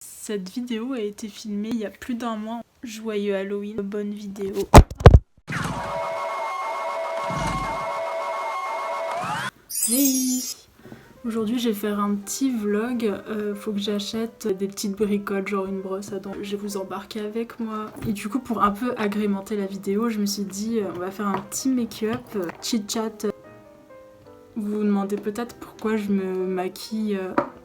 Cette vidéo a été filmée il y a plus d'un mois. Joyeux Halloween, bonne vidéo. Hey! Aujourd'hui je vais faire un petit vlog, faut que j'achète des petites bricoles, genre une brosse à dents. Je vais vous embarquer avec moi. Et du coup pour un peu agrémenter la vidéo, je me suis dit on va faire un petit make-up, chit-chat. Vous vous demandez peut-être pourquoi je me maquille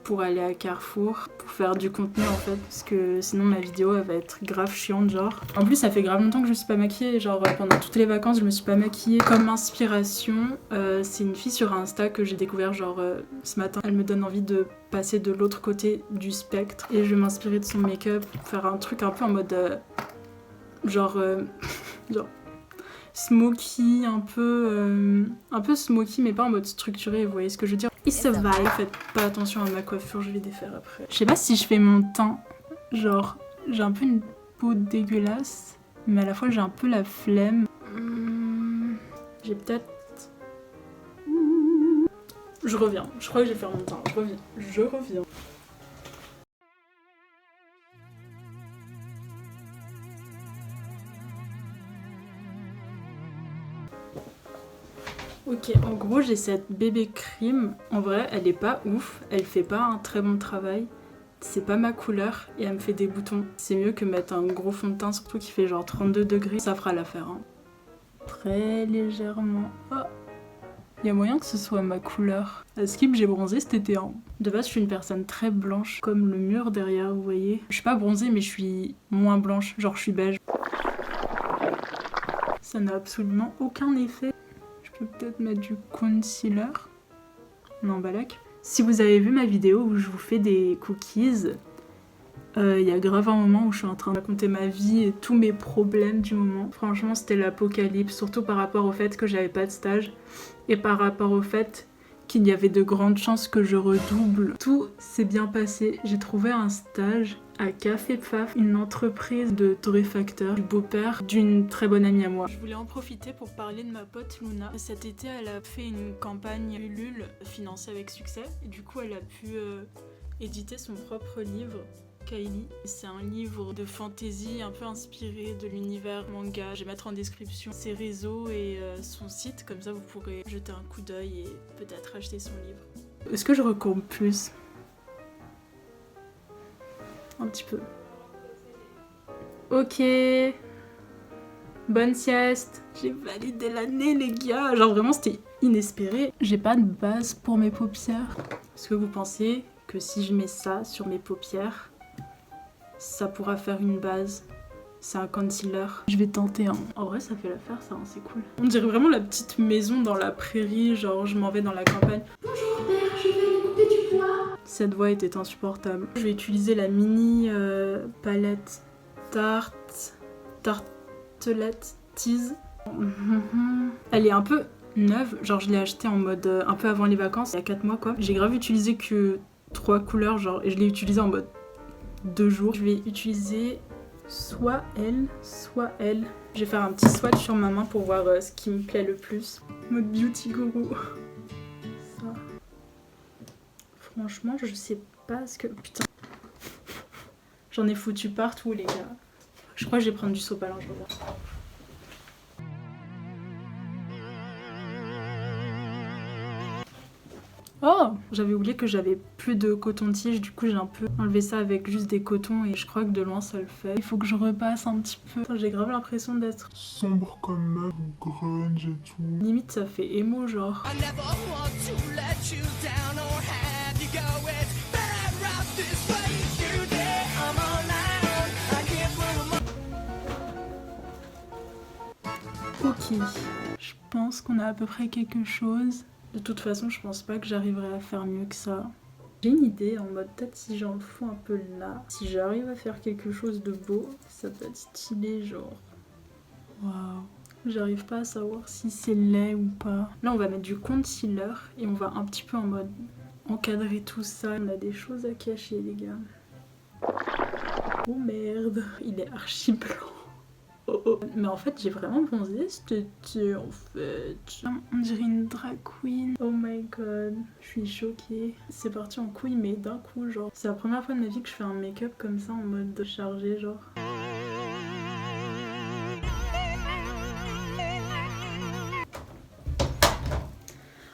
pour aller à Carrefour, pour faire du contenu en fait, parce que sinon la vidéo elle va être grave chiante genre. En plus ça fait grave longtemps que je me suis pas maquillée, genre pendant toutes les vacances je me suis pas maquillée. Comme inspiration, c'est une fille sur Insta que j'ai découvert genre ce matin. Elle me donne envie de passer de l'autre côté du spectre et je vais m'inspirer de son make-up pour faire un truc un peu en mode genre smoky, un peu smoky mais pas en mode structuré, vous voyez ce que je veux dire. It's a vibe, faites pas attention à ma coiffure, je vais défaire après. Je sais pas si je fais mon teint, genre j'ai un peu une peau dégueulasse, mais à la fois j'ai un peu la flemme. J'ai peut-être... Je reviens, je crois que je vais faire mon teint, je reviens. Ok, en gros j'ai cette bébé cream, en vrai elle est pas ouf, elle fait pas un très bon travail, c'est pas ma couleur et elle me fait des boutons. C'est mieux que mettre un gros fond de teint, surtout qui fait genre 32 degrés, ça fera l'affaire. Hein. Très légèrement. Oh, il y a moyen que ce soit ma couleur. À Skip j'ai bronzé cet été. Hein. De base je suis une personne très blanche, comme le mur derrière vous voyez. Je suis pas bronzée mais je suis moins blanche, genre je suis beige. Ça n'a absolument aucun effet. Je peux peut-être mettre du concealer. Non, balac. Si vous avez vu ma vidéo où je vous fais des cookies, il y a grave un moment où je suis en train de raconter ma vie et tous mes problèmes du moment. Franchement, c'était l'apocalypse, surtout par rapport au fait que j'avais pas de stage et par rapport au fait qu'il y avait de grandes chances que je redouble. Tout s'est bien passé. J'ai trouvé un stage à Café Pfaf, une entreprise de torréfacteurs, du beau-père d'une très bonne amie à moi. Je voulais en profiter pour parler de ma pote Luna. Cet été, elle a fait une campagne Ulule financée avec succès. Et du coup, elle a pu éditer son propre livre. Kylie. C'est un livre de fantasy un peu inspiré de l'univers manga. Je vais mettre en description ses réseaux et son site, comme ça vous pourrez jeter un coup d'œil et peut-être acheter son livre. Est-ce que je recourbe plus? Un petit peu. Ok. Bonne sieste. J'ai validé l'année les gars. Genre vraiment c'était inespéré. J'ai pas de base pour mes paupières. Est-ce que vous pensez que si je mets ça sur mes paupières, ça pourra faire une base? C'est un concealer. Je vais tenter. Hein. En vrai, ça fait l'affaire, ça, hein, c'est cool. On dirait vraiment la petite maison dans la prairie, genre je m'en vais dans la campagne. Bonjour père, je vais aller couper du bois. Cette voix était insupportable. Je vais utiliser la mini palette Tartelette Tease. Elle est un peu neuve, genre je l'ai achetée en mode un peu avant les vacances, il y a 4 mois quoi. J'ai grave utilisé que 3 couleurs, genre, et je l'ai utilisée en mode 2 jours. Je vais utiliser soit elle, soit elle. Je vais faire un petit swatch sur ma main pour voir ce qui me plaît le plus. Mode beauty guru. Ça. Franchement, je sais pas ce que... Putain. J'en ai foutu partout, les gars. Je crois que je vais prendre du sopalin, je regarde. Oh, j'avais oublié que j'avais plus de coton-tige, du coup j'ai un peu enlevé ça avec juste des cotons et je crois que de loin ça le fait. Il faut que je repasse un petit peu. J'ai grave l'impression d'être sombre comme meuf, grunge et tout. Limite ça fait émo genre. Ok, je pense qu'on a à peu près quelque chose. De toute façon, je pense pas que j'arriverai à faire mieux que ça. J'ai une idée en mode peut-être si j'en fous un peu là, si j'arrive à faire quelque chose de beau, ça peut être stylé genre. Waouh. J'arrive pas à savoir si c'est laid ou pas. Là, on va mettre du concealer et on va un petit peu en mode encadrer tout ça. On a des choses à cacher, les gars. Oh merde, il est archi blanc. Oh. oh. Mais en fait, j'ai vraiment bronzé cet été, en fait. On dirait une drag queen. Oh my god, je suis choquée. C'est parti en couille, mais d'un coup, genre. C'est la première fois de ma vie que je fais un make-up comme ça, en mode chargé, genre.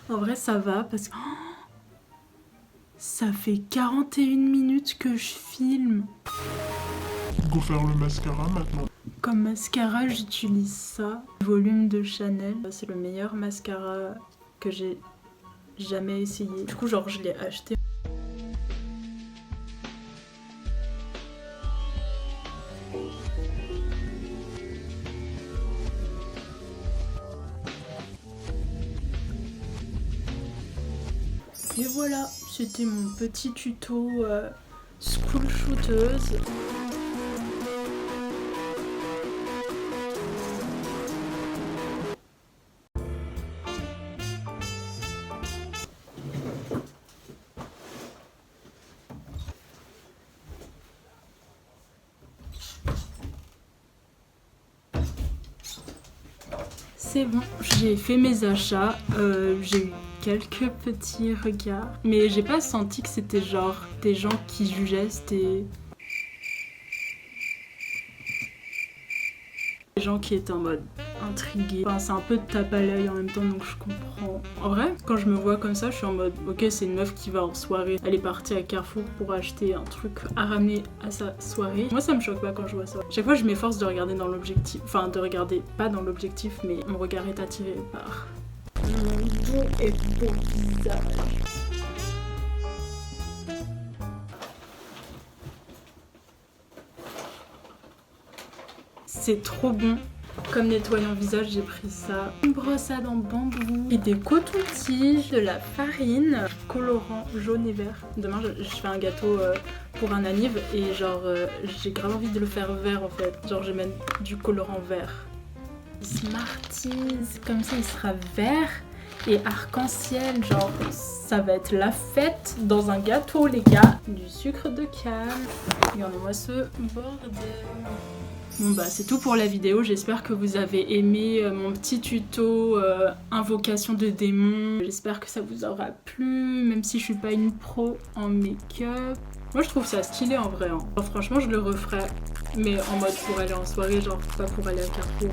En vrai, ça va, parce que... Ça fait 41 minutes que je filme. Go faire le mascara maintenant. Comme mascara, j'utilise ça. Volume de Chanel. C'est le meilleur mascara que j'ai jamais essayé. Du coup, genre, je l'ai acheté. Et voilà, c'était mon petit tuto school shooteuse. C'est bon, j'ai fait mes achats, j'ai eu quelques petits regards, mais j'ai pas senti que c'était genre des gens qui jugeaient, c'était des gens qui étaient en mode intrigués. Enfin, c'est un peu de tape à l'œil en même temps, donc je comprends. En vrai, quand je me vois comme ça, je suis en mode ok, c'est une meuf qui va en soirée. Elle est partie à Carrefour pour acheter un truc à ramener à sa soirée. Moi, ça me choque pas quand je vois ça. Chaque fois, je m'efforce de regarder dans l'objectif. Enfin, de regarder pas dans l'objectif, mais mon regard est attiré par mon doux et beau visage. C'est trop bon. Comme nettoyant visage, j'ai pris ça. Une brosse à dents bambou et des cotons-tiges, de la farine, colorant jaune et vert. Demain, je fais un gâteau pour un anniv et genre j'ai grave envie de le faire vert en fait. Genre je mets du colorant vert. Smarties, comme ça il sera vert et arc-en-ciel. Genre ça va être la fête dans un gâteau les gars. Du sucre de canne. Regardez-moi ce bordel. Bon bah c'est tout pour la vidéo, j'espère que vous avez aimé mon petit tuto invocation de démons. J'espère que ça vous aura plu, même si je suis pas une pro en make-up. Moi je trouve ça stylé en vrai, hein. Genre, franchement je le referais, mais en mode pour aller en soirée, genre pas pour aller à Carrefour.